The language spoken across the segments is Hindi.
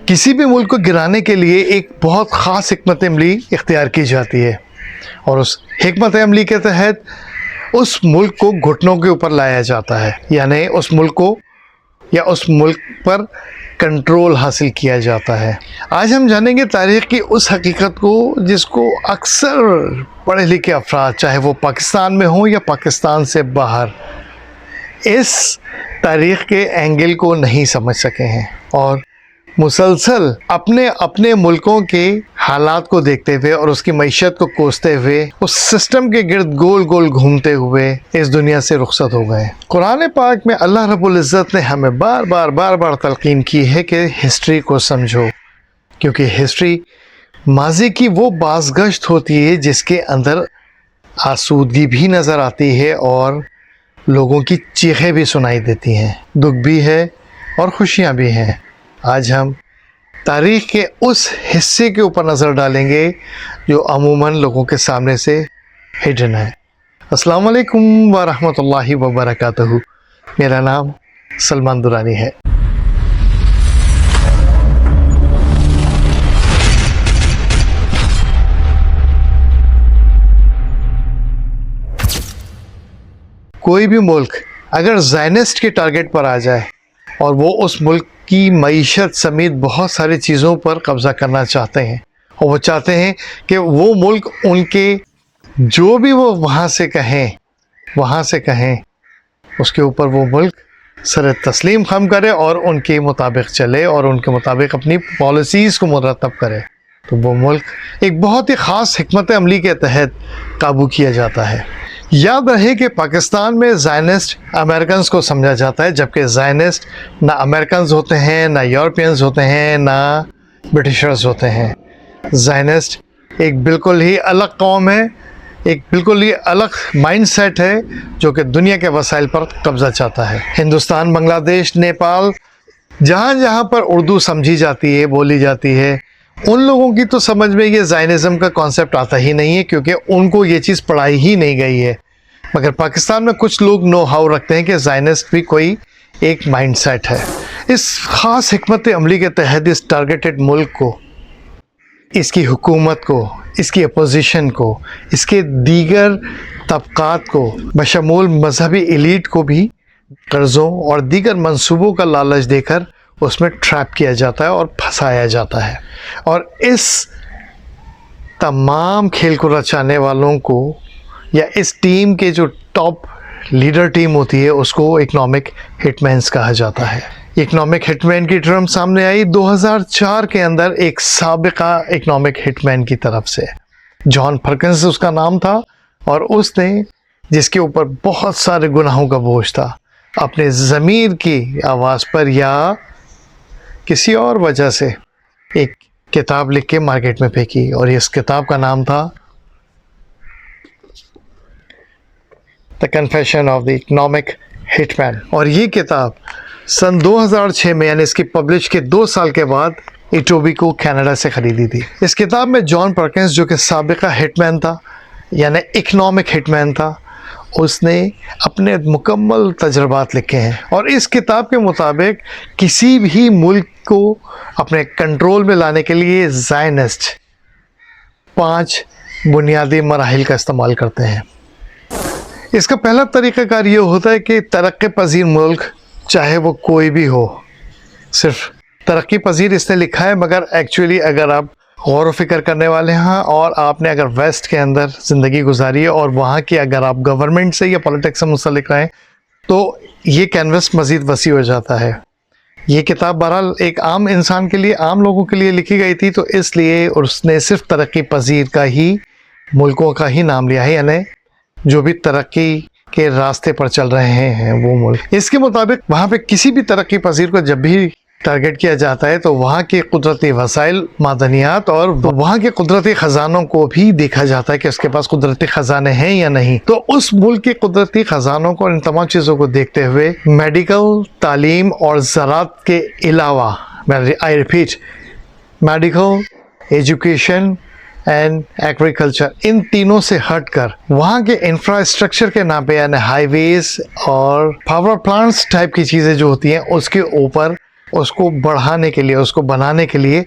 किसी भी मुल्क को गिराने के लिए एक बहुत ख़ास हिकमत अमली इख्तियार की जाती है और उस हिकमत अमली के तहत उस मुल्क को घुटनों के ऊपर लाया जाता है, यानी उस मुल्क को या उस मुल्क पर कंट्रोल हासिल किया जाता है। आज हम जानेंगे तारीख़ की उस हकीकत को जिसको अक्सर पढ़े लिखे अफराद, चाहे वो पाकिस्तान में हों या पाकिस्तान से बाहर, इस तारीख़ के एंगल को नहीं समझ सके हैं और मुसलसल अपने अपने मुल्कों के हालात को देखते हुए और उसकी मईशत को कोसते हुए उस सिस्टम के गिर्द गोल गोल घूमते हुए इस दुनिया से रुखसत हो गए। कुरान पाक में अल्लाह रब्बुल इज़्ज़त ने हमें बार बार तलकीन की है कि हिस्ट्री को समझो, क्योंकि हिस्ट्री माजी की वो बाज़गश्त होती है जिसके अंदर आसूदगी भी नज़र आती है और लोगों की चीखें भी सुनाई देती हैं, दुख भी है और खुशियाँ भी हैं। आज हम तारीख़ के उस हिस्से के ऊपर नज़र डालेंगे जो अमूमन लोगों के सामने से हिडन है। अस्सलाम वालेकुम व रहमतुल्लाहि व बरकातहू। मेरा नाम सलमान दुरानी है। कोई भी मुल्क अगर ज़ायनिस्ट के टारगेट पर आ जाए और वो उस मुल्क की मईशत समेत बहुत सारी चीज़ों पर कब्ज़ा करना चाहते हैं और वो चाहते हैं कि वो मुल्क उनके जो भी वो वहाँ से कहें उसके ऊपर वो मुल्क सर तस्लीम खम करे और उनके मुताबिक चले और उनके मुताबिक अपनी पॉलिसीज़ को मुरतब करे, तो वो मुल्क एक बहुत ही ख़ास हिकमत अमली के तहत काबू किया जाता है। याद रहे कि पाकिस्तान में ज़ायनिस्ट अमेरिकन्स को समझा जाता है, जबकि ज़ायनिस्ट ना अमेरिकन्स होते हैं, ना यूरोपियंस होते हैं, ना ब्रिटिशर्स होते हैं। ज़ायनिस्ट एक बिल्कुल ही अलग कौम है, एक बिल्कुल ही अलग माइंडसेट है जो कि दुनिया के वसाइल पर कब्ज़ा चाहता है। हिंदुस्तान, बांग्लादेश, नेपाल, जहाँ पर उर्दू समझी जाती है, बोली जाती है, उन लोगों की तो समझ में ये ज़ायनिज़्म का कॉन्सेप्ट आता ही नहीं है, क्योंकि उनको ये चीज़ पढ़ाई ही नहीं गई है। मगर पाकिस्तान में कुछ लोग नो हाउ रखते हैं कि ज़ायनिस्ट भी कोई एक माइंडसेट है। इस ख़ास हिकमत अमली के तहत इस टारगेटेड मुल्क को, इसकी हुकूमत को, इसकी अपोजिशन को, इसके दीगर तबक़ात को बशमूल मजहबी एलीट को भी कर्ज़ों और दीगर मंसूबों का लालच देकर उसमें ट्रैप किया जाता है और फंसाया जाता है। और इस तमाम खेल को रचाने वालों को या इस टीम के जो टॉप लीडर टीम होती है उसको इकनॉमिक हिटमैन्स कहा जाता है। इकनॉमिक हिटमैन की टर्म सामने आई 2004 के अंदर एक साबिका इकनॉमिक हिटमैन की तरफ से। जॉन पर्किंस उसका नाम था और उसने, जिसके ऊपर बहुत सारे गुनाहों का बोझ था, अपने ज़मीर की आवाज़ पर या किसी और वजह से एक किताब लिख के मार्केट में फेंकी और इस किताब का नाम था the confession of the economic hitman. और ये किताब सन 2006 में, यानी इसकी पब्लिश के 2 साल के बाद, इटोबिको कनाडा से ख़रीदी थी। इस किताब में जॉन पर्किंस, जो कि साबिका हिटमैन था यानी इकनॉमिक हिटमैन था, उसने अपने मुकम्मल तजर्बात लिखे हैं और इस किताब के मुताबिक किसी भी मुल्क को अपने कंट्रोल में लाने के लिए ज़ायनिस्ट 5 बुनियादी मराहिल का इस्तेमाल करते हैं। इसका पहला तरीक़ाकार ये होता है कि तरक्की पजीर मुल्क, चाहे वो कोई भी हो, सिर्फ तरक्की पजीर इसने लिखा है, मगर एक्चुअली अगर आप गौर व फिक्र करने वाले हैं और आपने अगर वेस्ट के अंदर ज़िंदगी गुजारी है और वहाँ की अगर आप गवर्नमेंट से या पॉलिटिक्स से मुतल्लिक़ रहें तो ये कैनवस मज़ीद वसी हो जाता है। ये किताब बहरहाल एक आम इंसान के लिए, आम लोगों के लिए लिखी गई थी, तो इसलिए उसने सिर्फ तरक्की पजीर का ही मुल्कों का ही नाम लिया है, यानी जो भी तरक्की के रास्ते पर चल रहे हैं वो मुल्क। इसके मुताबिक वहाँ पे किसी भी तरक्की पजीर को जब भी टारगेट किया जाता है तो वहाँ के कुदरती वसाइल, मादनियात और वहाँ के कुदरती ख़जानों को भी देखा जाता है कि उसके पास कुदरती ख़जाने हैं या नहीं। तो उस मुल्क के कुदरती ख़जानों को, इन तमाम चीज़ों को देखते हुए मेडिकल, तालीम और ज़राअत के अलावा, I repeat, medical, education and agriculture, इन तीनों से हटकर वहाँ के इंफ्रास्ट्रक्चर के नाम पे, यानी हाईवेज और पावर प्लांट्स टाइप की चीज़ें जो होती हैं, उसके ऊपर उसको बढ़ाने के लिए, उसको बनाने के लिए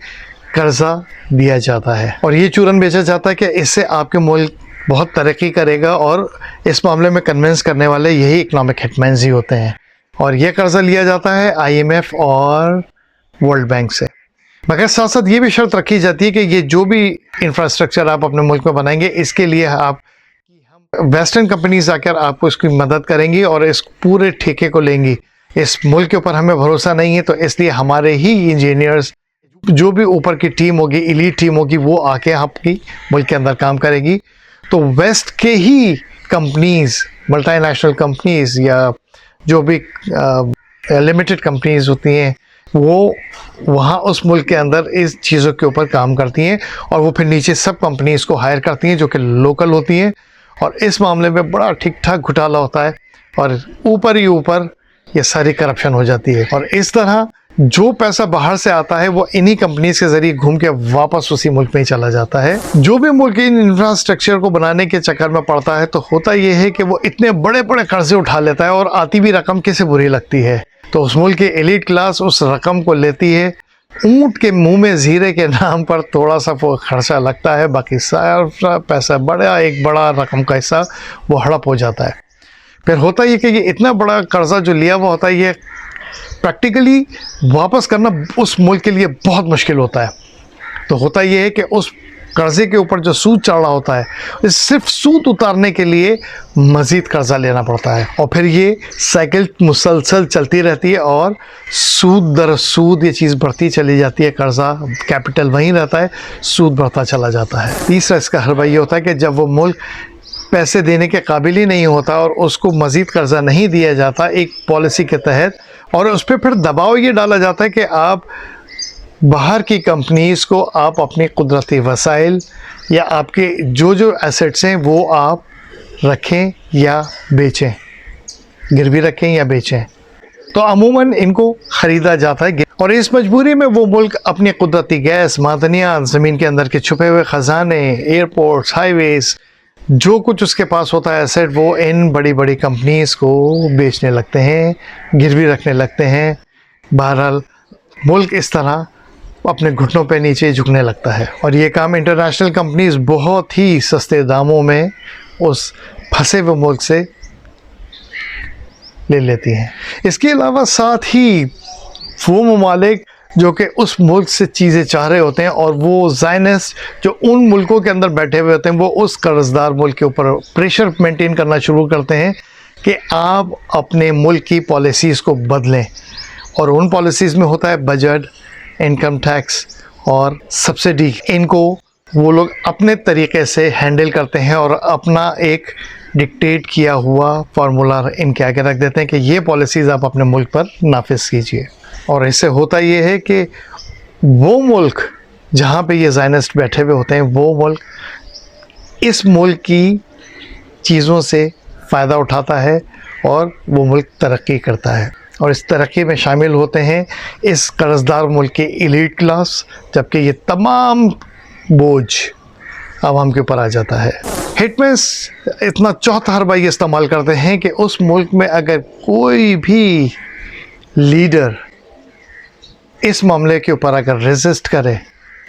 कर्जा दिया जाता है और ये चूरन बेचा जाता है कि इससे आपके मुल्क बहुत तरक्की करेगा। और इस मामले में कन्विंस करने वाले यही इकोनॉमिक हिटमैन्स ही होते हैं। और ये कर्जा लिया जाता है IMF और वर्ल्ड बैंक से। मगर साथ साथ ये भी शर्त रखी जाती है कि ये जो भी इंफ्रास्ट्रक्चर आप अपने मुल्क में बनाएंगे, इसके लिए आप वेस्टर्न कंपनीज आकर आपको इसकी मदद करेंगी और इस पूरे ठेके को लेंगी। इस मुल्क के ऊपर हमें भरोसा नहीं है, तो इसलिए हमारे ही इंजीनियर्स, जो भी ऊपर की टीम होगी, एलीट टीम होगी, वो आके आपकी मुल्क के अंदर काम करेगी। तो वेस्ट के ही कंपनीज, मल्टीनेशनल कंपनीज या जो भी लिमिटेड कंपनीज होती हैं, वो वहाँ उस मुल्क के अंदर इस चीज़ों के ऊपर काम करती हैं और वो फिर नीचे सब कंपनीज को हायर करती हैं जो कि लोकल होती हैं। और इस मामले में बड़ा ठीक ठाक घोटाला होता है और ऊपर ही ऊपर ये सारी करप्शन हो जाती है। और इस तरह जो पैसा बाहर से आता है वो इन्हीं कंपनीज के ज़रिए घूम के वापस उसी मुल्क में ही चला जाता है। जो भी मुल्क इन इंफ्रास्ट्रक्चर को बनाने के चक्कर में पड़ता है, तो होता ये है कि वो इतने बड़े बड़े कर्जे उठा लेता है और आती भी रकम किसे बुरी लगती है। तो उस मुल्क की एलीट क्लास उस रकम को लेती है। ऊंट के मुंह में जीरे के नाम पर थोड़ा सा वो खर्चा लगता है, बाकी सारा पैसा, एक बड़ा रकम का हिस्सा वो हड़प हो जाता है। फिर होता ये कि ये इतना बड़ा कर्जा जो लिया हुआ होता है, ये प्रैक्टिकली वापस करना उस मुल्क के लिए बहुत मुश्किल होता है। तो होता ये है कि उस कर्जे के ऊपर जो सूद चढ़ रहा होता है, सिर्फ सूद उतारने के लिए मज़ीद कर्जा लेना पड़ता है और फिर ये साइकिल मुसलसल चलती रहती है और सूद दर सूद ये चीज़ बढ़ती चली जाती है। कर्जा कैपिटल वहीं रहता है, सूद बढ़ता चला जाता है। तीसरा इसका हल ये होता है कि जब वो मुल्क पैसे देने के काबिल ही नहीं होता और उसको मज़ीद कर्जा नहीं दिया जाता एक पॉलिसी के तहत, और उस पर फिर दबाव ये डाला जाता है कि आप बाहर की कंपनीज़ को आप अपने कुदरती वसाइल या आपके जो जो एसेट्स हैं वो आप रखें या बेचें, गिरवी रखें या बेचें। तो अमूमन इनको ख़रीदा जाता है और इस मजबूरी में वो मुल्क अपनी कुदरती गैस, मादनियात, ज़मीन के अंदर के छुपे हुए ख़जाने, एयरपोर्ट्स, हाईवेज़, जो कुछ उसके पास होता है एसेट, वो इन बड़ी बड़ी कंपनीज़ को बेचने लगते हैं, गिरवी रखने लगते हैं। बहरहाल मुल्क इस तरह अपने घुटनों पे नीचे झुकने लगता है और ये काम इंटरनेशनल कंपनीज़ बहुत ही सस्ते दामों में उस फंसे हुए मुल्क से ले लेती हैं। इसके अलावा साथ ही वो ममालिक जो कि उस मुल्क से चीज़ें चाह रहे होते हैं और वो ज़ायनिस्ट जो उन मुल्कों के अंदर बैठे हुए होते हैं, वो उस कर्जदार मुल्क के ऊपर प्रेशर मेंटेन करना शुरू करते हैं कि आप अपने मुल्क की पॉलिसीज़ को बदलें। और उन पॉलिसीज़ में होता है बजट, इनकम टैक्स और सब्सिडी। इनको वो लोग अपने तरीक़े से हैंडल करते हैं और अपना एक डिक्टेट किया हुआ फार्मूला इनके आगे रख देते हैं कि ये पॉलिसीज़ आप अपने मुल्क पर नाफिज कीजिए। और इससे होता ये है कि वो मुल्क जहाँ पे ये ज़ायनिस्ट बैठे हुए होते हैं, वो मुल्क इस मुल्क की चीज़ों से फ़ायदा उठाता है और वो मुल्क तरक्की करता है। और इस तरक्की में शामिल होते हैं इस कर्जदार मुल्क की एलीट क्लास, जबकि ये तमाम बोझ आवाम के ऊपर आ जाता है। हिटमैन्स इतना चौतरफा ये इस्तेमाल करते हैं कि उस मुल्क में अगर कोई भी लीडर इस मामले के ऊपर अगर रेजिस्ट करे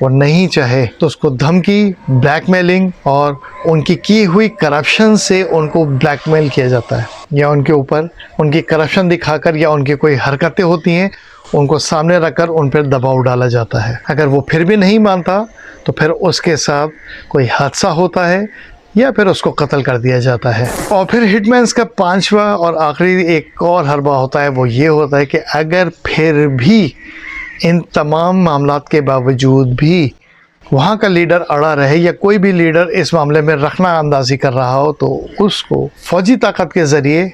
और नहीं चाहे, तो उसको धमकी, ब्लैकमेलिंग और उनकी की हुई करप्शन से उनको ब्लैकमेल किया जाता है, या उनके ऊपर उनकी करप्शन दिखाकर या उनकी कोई हरकतें होती हैं उनको सामने रखकर उन पर दबाव डाला जाता है। अगर वो फिर भी नहीं मानता तो फिर उसके साथ कोई हादसा होता है या फिर उसको कत्ल कर दिया जाता है। और फिर हिटमैन्स का पांचवा और आखिरी एक और हरबा होता है, वो ये होता है कि अगर फिर भी इन तमाम मामलात के बावजूद भी वहाँ का लीडर अड़ा रहे या कोई भी लीडर इस मामले में रखना अंदाजी कर रहा हो, तो उसको फ़ौजी ताकत के ज़रिए,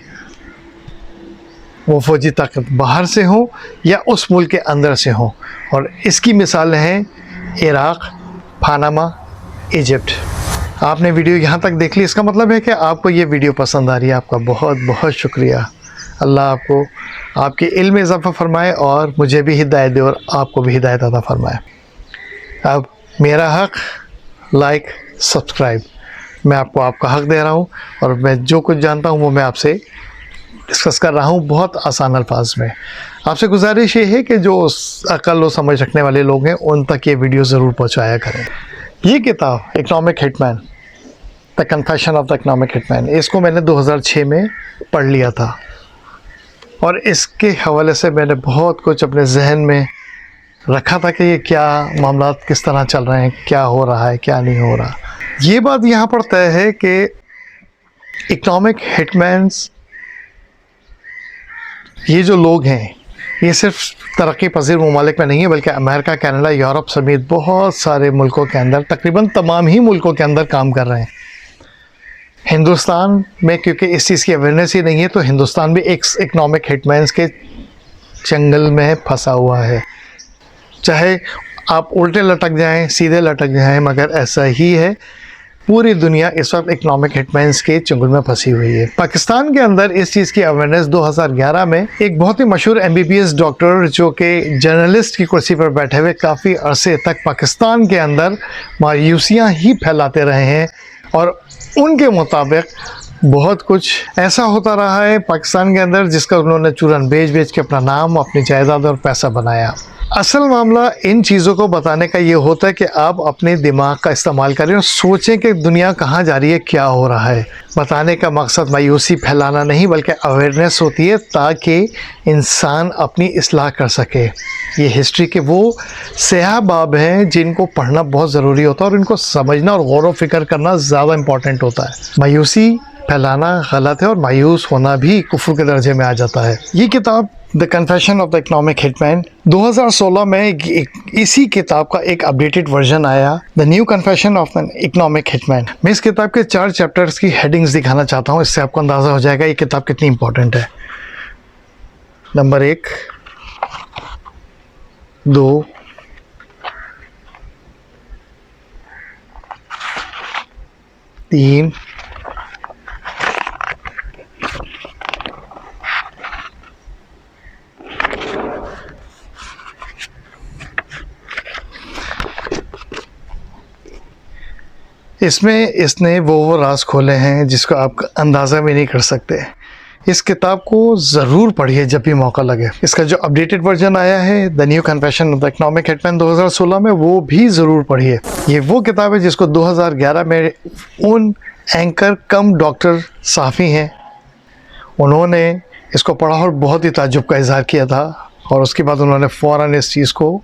वो फ़ौजी ताकत बाहर से हो या उस मुल्क के अंदर से हो। और इसकी मिसालें हैं इराक़, पनामा, इजिप्ट। आपने वीडियो यहाँ तक देख ली, इसका मतलब है कि आपको ये वीडियो पसंद आ रही है। आपका बहुत बहुत शुक्रिया। अल्लाह आपको आपके इल्म में इजाफ़ा फरमाए और मुझे भी हिदायत दे और आपको भी हिदायत अता फरमाए। अब मेरा हक़, लाइक, सब्सक्राइब, मैं आपको आपका हक़ दे रहा हूँ और मैं जो कुछ जानता हूँ वो मैं आपसे डिस्कस कर रहा हूँ बहुत आसान अल्फाज में। आपसे गुजारिश ये है कि जो अकल और समझ रखने वाले लोग हैं उन तक ये वीडियो ज़रूर पहुँचाया करें। ये किताब economic hitman, the confession of the economic hitman, इसको मैंने 2006 में पढ़ लिया था और इसके हवाले से मैंने बहुत कुछ अपने जहन में रखा था कि ये क्या मामला किस तरह चल रहे हैं, क्या हो रहा है, क्या नहीं हो रहा। ये बात यहाँ पर तय है कि इकनॉमिक हिटमैन्स, ये जो लोग हैं, ये सिर्फ तरक्की पजीर ममालिक में नहीं है बल्कि अमेरिका, कनाडा, यूरोप समेत बहुत सारे मुल्कों के अंदर, तकरीबन तमाम ही मुल्कों के अंदर काम कर रहे हैं। हिंदुस्तान में क्योंकि इस चीज़ की अवेयरनेस ही नहीं है तो हिंदुस्तान भी एक इकनॉमिक हिटमैन्स के जंगल में फंसा हुआ है। चाहे आप उल्टे लटक जाएं, सीधे लटक जाएं, मगर ऐसा ही है। पूरी दुनिया इस वक्त इकनॉमिक हिटमैन्स के चंगुल में फंसी हुई है। पाकिस्तान के अंदर इस चीज़ की अवेयरनेस 2011 में एक बहुत ही मशहूर MBBS डॉक्टर जो कि जर्नलिस्ट की कुर्सी पर बैठे हुए काफ़ी अरसे तक पाकिस्तान के अंदर मायूसियाँ ही फैलाते रहे हैं और उनके मुताबिक बहुत कुछ ऐसा होता रहा है पाकिस्तान के अंदर जिसका उन्होंने चूरन बेच के अपना नाम, अपनी जायदाद और पैसा बनाया। असल मामला इन चीज़ों को बताने का ये होता है कि आप अपने दिमाग का इस्तेमाल करें और सोचें कि दुनिया कहाँ जा रही है, क्या हो रहा है। बताने का मकसद मायूसी फैलाना नहीं बल्कि अवेयरनेस होती है ताकि इंसान अपनी इस्लाह कर सके। ये हिस्ट्री के वो स्याह बाब हैं जिनको पढ़ना बहुत ज़रूरी होता है और इनको समझना और गौर व फिक्र करना ज़्यादा इम्पॉर्टेंट होता है। मायूसी फैलाना गलत है और मायूस होना भी कुफ्र के दर्जे में आ जाता है। ये किताब the confession of the economic hitman 2016 में इसी किताब का एक अपडेटेड वर्जन आया, the new confession of the economic hitman. मैं इस किताब के 4 चैप्टर्स की हेडिंग्स दिखाना चाहता हूँ, इससे आपको अंदाज़ा हो जाएगा ये किताब कितनी इंपॉर्टेंट है। नंबर 1, 2, 3, 'इसने वो राज खोले हैं जिसको आप अंदाज़ा भी नहीं कर सकते। इस किताब को ज़रूर पढ़िए जब भी मौका लगे। इसका जो अपडेटेड वर्जन आया है the new confession of the economic hitman 2016 में, वो भी ज़रूर पढ़िए। ये वो किताब है जिसको 2011 में उन एंकर कम डॉक्टर साफ़ी हैं, उन्होंने इसको पढ़ा और बहुत ही ताज्जुब का इज़हार किया था और उसके बाद उन्होंने फ़ौरन इस चीज़ को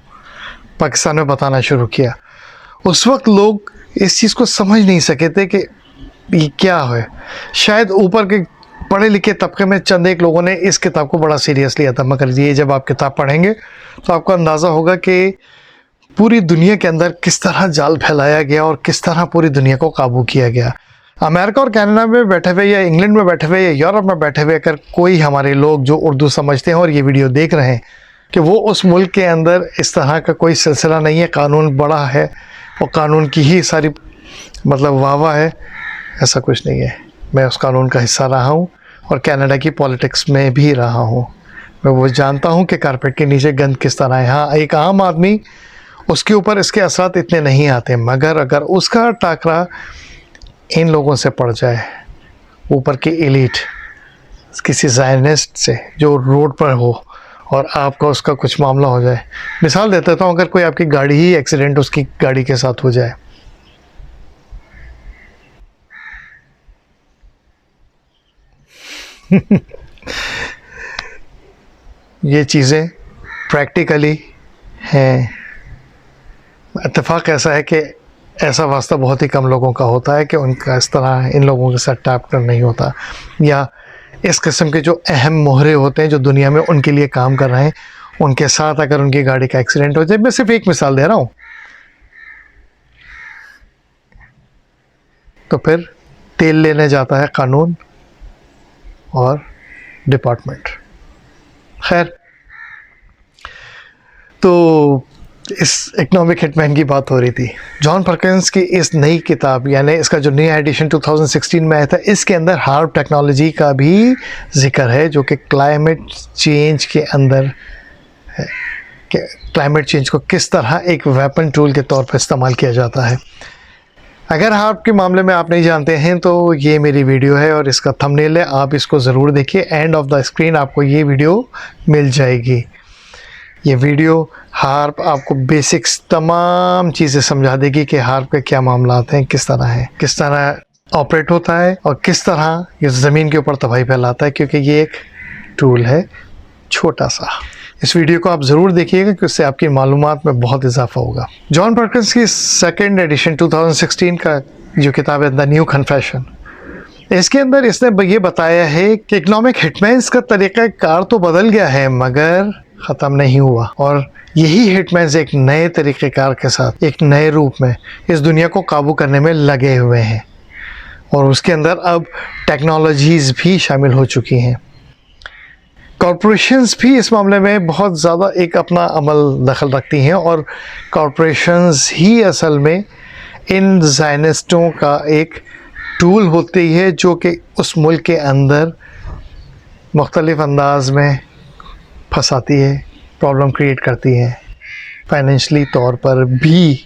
पाकिस्तान में बताना शुरू किया। उस वक्त लोग इस चीज़ को समझ नहीं सके थे कि ये क्या है। शायद ऊपर के पढ़े लिखे तबके में चंद एक लोगों ने इस किताब को बड़ा सीरियस लिया था, मगर ये जब आप किताब पढ़ेंगे तो आपको अंदाज़ा होगा कि पूरी दुनिया के अंदर किस तरह जाल फैलाया गया और किस तरह पूरी दुनिया को काबू किया गया। अमेरिका और कनाडा में बैठे हुए या इंग्लैंड में बैठे हुए या यूरोप में बैठे हुए अगर कोई हमारे लोग जो उर्दू समझते हैं और ये वीडियो देख रहे हैं कि वो उस मुल्क के अंदर इस तरह का कोई सिलसिला नहीं है, कानून बड़ा है और कानून की ही सारी मतलब वाह है, ऐसा कुछ नहीं है। मैं उस कानून का हिस्सा रहा हूँ और कनाडा की पॉलिटिक्स में भी रहा हूँ। मैं वो जानता हूँ कि कारपेट के नीचे गंद किस तरह है। हाँ, एक आम आदमी उसके ऊपर इसके असरात इतने नहीं आते, मगर अगर उसका टाकरा इन लोगों से पड़ जाए, ऊपर की एलीट किसी ज़ायनिस्ट से जो रोड पर हो और आपका उसका कुछ मामला हो जाए। मिसाल देता हूँ, अगर कोई आपकी गाड़ी ही एक्सीडेंट उसकी गाड़ी के साथ हो जाए, ये चीज़ें प्रैक्टिकली हैं। इत्तेफाक ऐसा है कि ऐसा वास्ता बहुत ही कम लोगों का होता है कि उनका इस तरह इन लोगों के साथ टैप कर नहीं होता, या इस किस्म के जो अहम मोहरे होते हैं जो दुनिया में उनके लिए काम कर रहे हैं, उनके साथ अगर उनकी गाड़ी का एक्सीडेंट हो जाए। मैं सिर्फ एक मिसाल दे रहा हूँ। तो फिर तेल लेने जाता है कानून और डिपार्टमेंट। खैर, तो इस इकनॉमिक हिटमैन की बात हो रही थी। जॉन परकिंस की इस नई किताब, यानी इसका जो नया एडिशन 2016 में आया था, इसके अंदर हार्प टेक्नोलॉजी का भी जिक्र है जो कि क्लाइमेट चेंज के अंदर है कि क्लाइमेट चेंज को किस तरह एक वेपन टूल के तौर पर इस्तेमाल किया जाता है। अगर हार्प के मामले में आप नहीं जानते हैं तो ये मेरी वीडियो है और इसका थंबनेल है, आप इसको ज़रूर देखिए। एंड ऑफ द स्क्रीन आपको ये वीडियो मिल जाएगी। ये वीडियो हार्प आपको बेसिक्स तमाम चीज़ें समझा देगी कि हार्प के क्या मामलात हैं, किस तरह है, किस तरह ऑपरेट होता है और किस तरह ये ज़मीन के ऊपर तबाही फैलाता है, क्योंकि ये एक टूल है छोटा सा। इस वीडियो को आप ज़रूर देखिएगा क्योंकि उससे आपकी मालूमात में बहुत इजाफा होगा। जॉन पर्किंस की सेकेंड एडिशन 2016 का जो किताब है द न्यू कन्फेशन, इसके अंदर इसने ये बताया है कि इकोनॉमिक हिटमैन्स का तरीक़ा कार तो बदल गया है मगर ख़त्म नहीं हुआ, और यही हिटमैन्स एक नए तरीक़ेकार के साथ एक नए रूप में इस दुनिया को काबू करने में लगे हुए हैं, और उसके अंदर अब टेक्नोलॉजीज़ भी शामिल हो चुकी हैं। कॉरपोरेशंस भी इस मामले में बहुत ज़्यादा एक अपना अमल दखल रखती हैं, और कॉरपोरेशंस ही असल में इन ज़ायनिस्टों का एक टूल होती है जो कि उस मुल्क के अंदर मुख्तलिफ़ अंदाज में फंसाती है, प्रॉब्लम क्रिएट करती है फाइनेंशली तौर पर भी।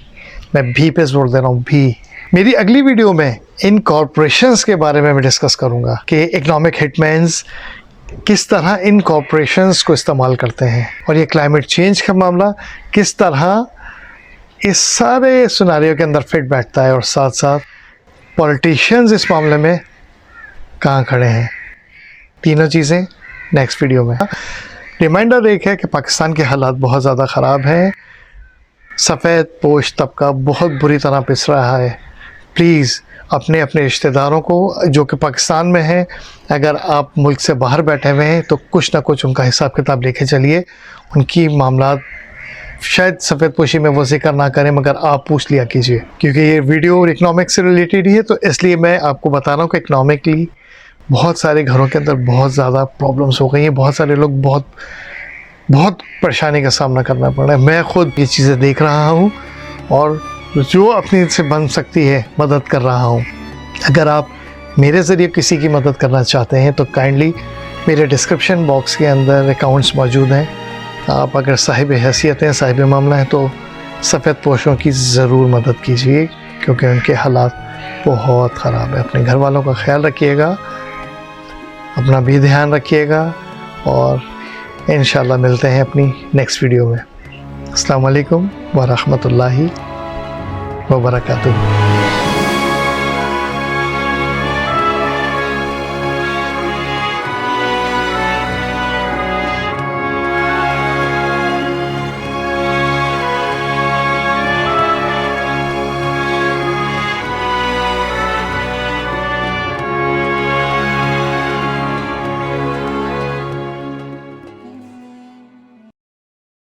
मैं भी पे जोर दे रहा हूँ, भी। मेरी अगली वीडियो में इन कॉरपोरेशंस के बारे में मैं डिस्कस करूँगा कि इकोनॉमिक हिटमैन्स किस तरह इन कॉरपोरेशंस को इस्तेमाल करते हैं, और ये क्लाइमेट चेंज का मामला किस तरह इस सारे सिनेरियो के अंदर फिट बैठता है, और साथ साथ पॉलिटिशियंस इस मामले में कहाँ खड़े हैं। तीनों चीज़ें नेक्स्ट वीडियो में। रिमाइंडर एक है कि पाकिस्तान के हालात बहुत ज़्यादा ख़राब हैं, सफ़ेद पोश तबका बहुत बुरी तरह पिस रहा है। प्लीज़ अपने अपने रिश्तेदारों को जो कि पाकिस्तान में हैं, अगर आप मुल्क से बाहर बैठे हुए हैं तो कुछ ना कुछ उनका हिसाब किताब लेके चलिए। उनकी मामलात शायद सफ़ेद पोशी में वो जिक्र ना करें मगर आप पूछ लिया कीजिए, क्योंकि ये वीडियो इकनॉमिक से रिलेटेड ही है, तो इसलिए मैं आपको बता रहा हूँ कि इकनॉमिकली बहुत सारे घरों के अंदर बहुत ज़्यादा प्रॉब्लम्स हो गई हैं। बहुत सारे लोग बहुत परेशानी का सामना करना पड़ रहा है। मैं ख़ुद ये चीज़ें देख रहा हूँ और जो अपनी से बन सकती है मदद कर रहा हूँ। अगर आप मेरे ज़रिए किसी की मदद करना चाहते हैं तो काइंडली मेरे डिस्क्रिप्शन बॉक्स के अंदर अकाउंट्स मौजूद हैं। आप अगर साहिब हैसियत हैं, साहिब मामला हैं, तो सफ़ेद पोशों की ज़रूर मदद कीजिए क्योंकि उनके हालात बहुत ख़राब है। अपने घर वालों का ख्याल रखिएगा, अपना भी ध्यान रखिएगा, और इंशाल्लाह मिलते हैं अपनी नेक्स्ट वीडियो में। अस्सलाम वालेकुम व रहमतुल्लाहि व बरकातुहू।